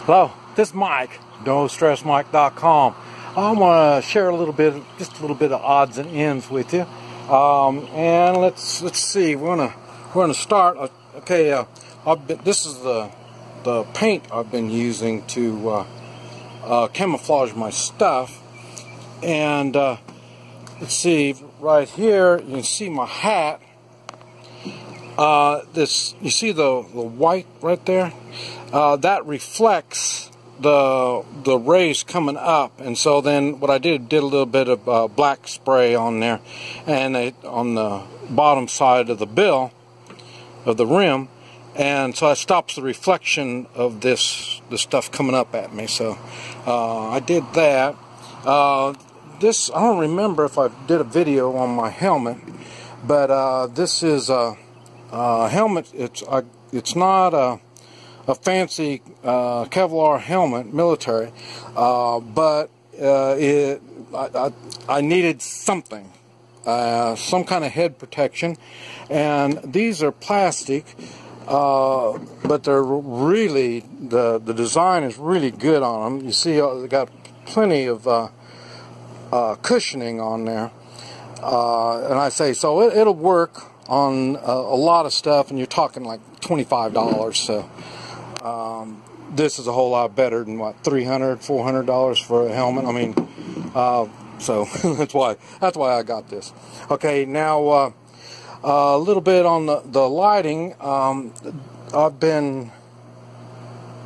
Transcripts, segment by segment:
Hello, this is Mike, NoStressMike.com. I want to share just a little bit of odds and ends with you. And let's see. We're gonna start. Okay, this is the paint I've been using to camouflage my stuff. And let's see, right here you can see my hat. You see the white right there? That reflects the rays coming up, and so then what I did a little bit of black spray on there, and on the bottom side of the bill of the rim, and so it stops the reflection of the stuff coming up at me. So I did that. This, I don't remember if I did a video on my helmet, but this is a helmet. It's not a fancy Kevlar helmet, military, but I needed something, some kind of head protection, and these are plastic, but they're really, the design is really good on them. You see, they got plenty of cushioning on there, and I say so it'll work on a lot of stuff, and you're talking like $25. So this is a whole lot better than what, $300, $400 for a helmet. I mean, so that's why I got this. Okay, now a little bit on the lighting. I've been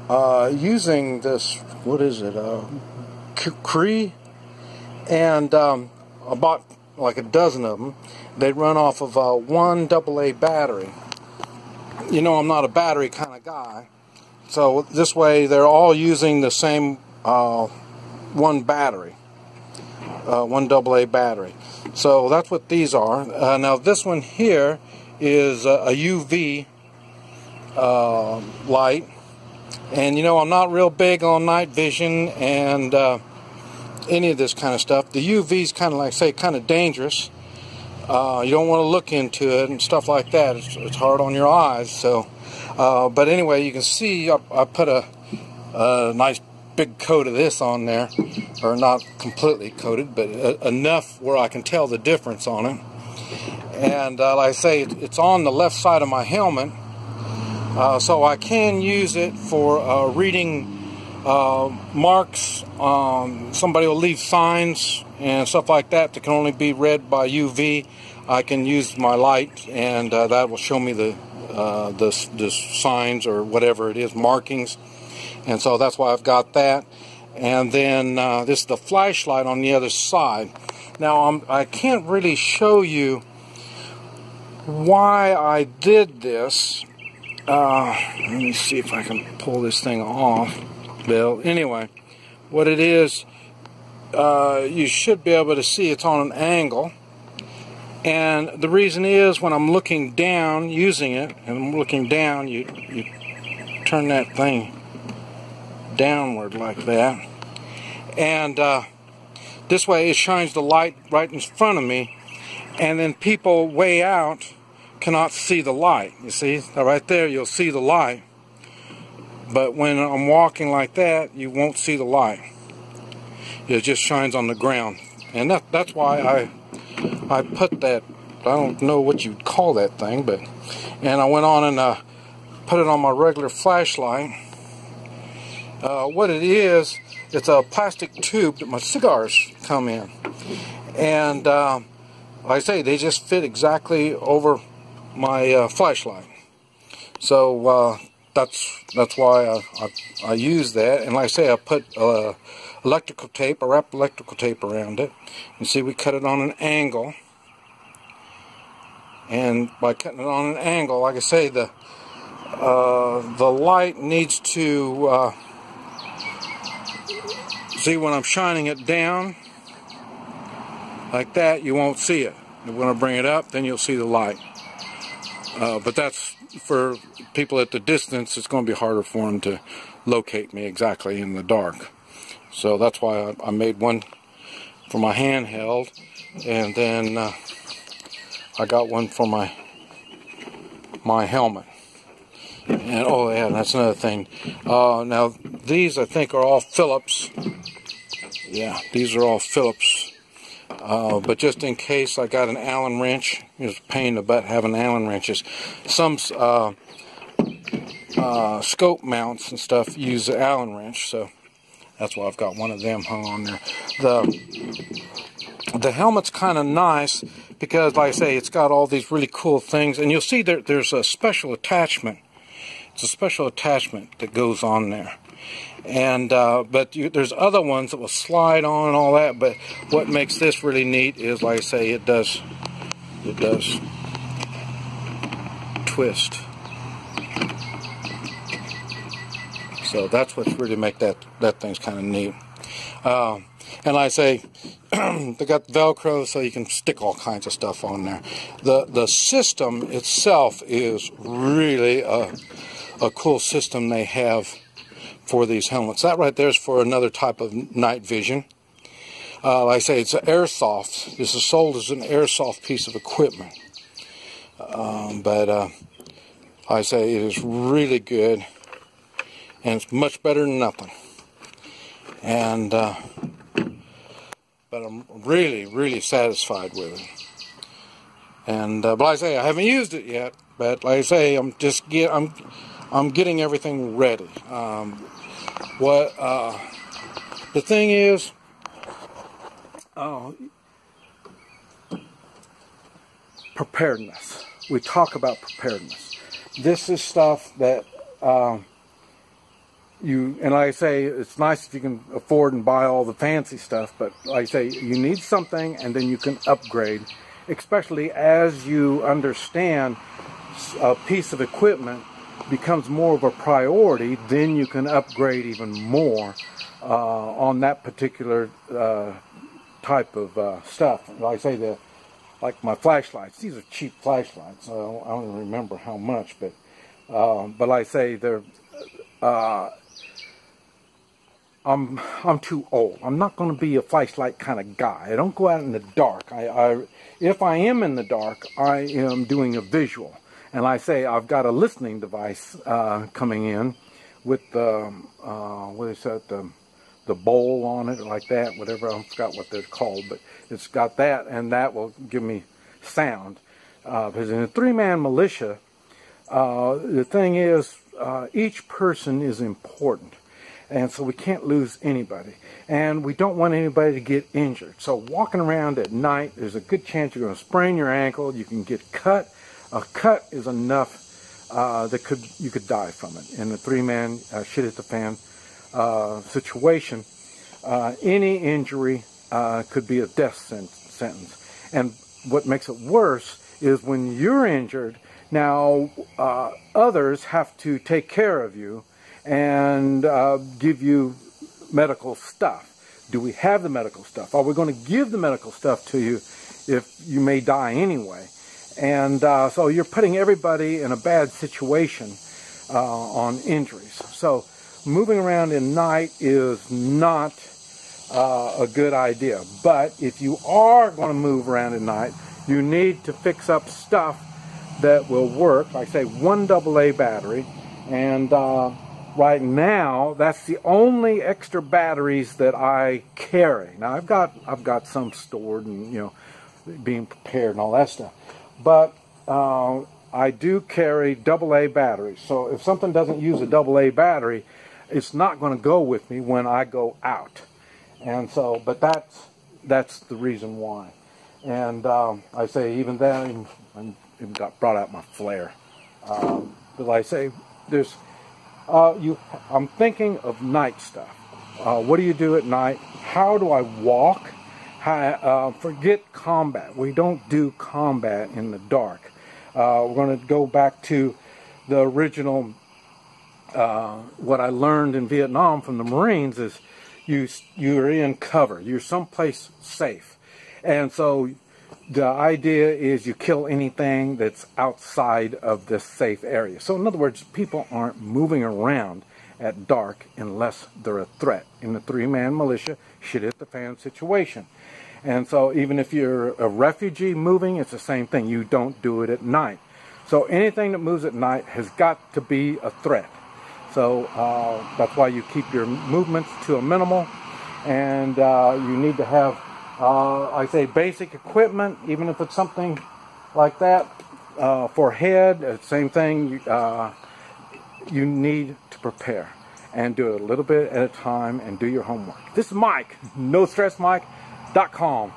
using this. What is it? Cree, and I bought like a dozen of them. They run off of one AA battery. You know, I'm not a battery kind of guy, so this way they're all using the same one battery, one AA battery. So that's what these are. Now this one here is a UV light, and you know, I'm not real big on night vision and any of this kind of stuff. The UV is kind of, like say, kind of dangerous. You don't want to look into it and stuff like that. It's hard on your eyes. So, but anyway, you can see I put a nice big coat of this on there, or not completely coated, but enough where I can tell the difference on it. And like I say, it's on the left side of my helmet, so I can use it for reading marks. Somebody will leave signs and stuff like that that can only be read by UV. I can use my light, and that will show me the signs or whatever it is, markings. And so that's why I've got that. And then this is the flashlight on the other side. Now I can't really show you why I did this. Let me see if I can pull this thing off. Well, anyway, what it is, you should be able to see it's on an angle, and the reason is when I'm looking down using it, and I'm looking down, you turn that thing downward like that, and this way it shines the light right in front of me, and then people way out cannot see the light. You see, right there you'll see the light. But when I'm walking like that, you won't see the light. It just shines on the ground. And that's why I put that, I don't know what you'd call that thing, but, and I went on and put it on my regular flashlight. What it is, it's a plastic tube that my cigars come in. And like I say, they just fit exactly over my flashlight. So that's why I use that. And like I say, I put electrical tape, I wrap electrical tape around it. You see, we cut it on an angle, and by cutting it on an angle, like I say, the light needs to see, when I'm shining it down like that, you won't see it. When I bring it up, then you'll see the light. But that's for people at the distance. It's going to be harder for them to locate me exactly in the dark. So that's why I made one for my handheld, and then I got one for my helmet. And oh yeah, that's another thing. Now These I think are all Phillips. Yeah, these are all Phillips. But just in case, I got an Allen wrench. It's a pain in the butt having Allen wrenches. Some scope mounts and stuff use the Allen wrench, so that's why I've got one of them hung on there. The helmet's kind of nice because, like I say, it's got all these really cool things, and you'll see there's a special attachment. It's a special attachment that goes on there. And but there's other ones that will slide on and all that, but what makes this really neat is, like I say, it does twist. So that's what's really make that thing's kind of neat. And like I say, they got Velcro so you can stick all kinds of stuff on there. The system itself is really a cool system they have for these helmets. That right there is for another type of night vision. Like I say, it's an airsoft. This is sold as an airsoft piece of equipment. But like I say, it is really good, and it's much better than nothing. And but I'm really satisfied with it. And but like I say, I haven't used it yet. But like I say, I'm getting everything ready. The thing is, preparedness. We talk about preparedness. This is stuff that and like I say, it's nice if you can afford and buy all the fancy stuff, but like I say, you need something and then you can upgrade, especially as you understand a piece of equipment becomes more of a priority, then you can upgrade even more on that particular type of stuff. Like I say, like my flashlights, these are cheap flashlights. I don't even remember how much, but like I say, they're I'm too old. I'm not going to be a flashlight kind of guy. I don't go out in the dark. If I am in the dark, I am doing a visual. And like I say, I've got a listening device coming in with what is that, the bowl on it, like that, whatever. I forgot what they're called, but it's got that, and that will give me sound. Because in a three-man militia, the thing is, each person is important. And so we can't lose anybody. And we don't want anybody to get injured. So walking around at night, there's a good chance you're going to sprain your ankle. You can get cut. A cut is enough that you could die from it. In a three-man shit at the fan situation, any injury could be a death sentence. And what makes it worse is when you're injured, now others have to take care of you and give you medical stuff. Do we have the medical stuff? Are we going to give the medical stuff to you if you may die anyway? And so you're putting everybody in a bad situation on injuries. So moving around in night is not a good idea. But if you are going to move around at night, you need to fix up stuff that will work. Like I say, one AA battery. And right now, that's the only extra batteries that I carry. Now I've got some stored and being prepared and all that stuff. But I do carry AA batteries. So if something doesn't use a AA battery, it's not going to go with me when I go out. And so, but that's the reason why. And I say even then, I even brought out my flare. But like I say, there's I'm thinking of night stuff. What do you do at night? How do I walk? Forget combat. We don't do combat in the dark. We're going to go back to the original, what I learned in Vietnam from the Marines is you're in cover. You're someplace safe. And so the idea is you kill anything that's outside of this safe area. So in other words, people aren't moving around at dark unless they're a threat. In the three-man militia, shit hit the fan situation. And so even if you're a refugee moving, it's the same thing. You don't do it at night. So anything that moves at night has got to be a threat. So that's why you keep your movements to a minimal, and you need to have, I say, basic equipment, even if it's something like that. For head, same thing. You need to prepare and do it a little bit at a time and do your homework. This is Mike, NoStressMike.com.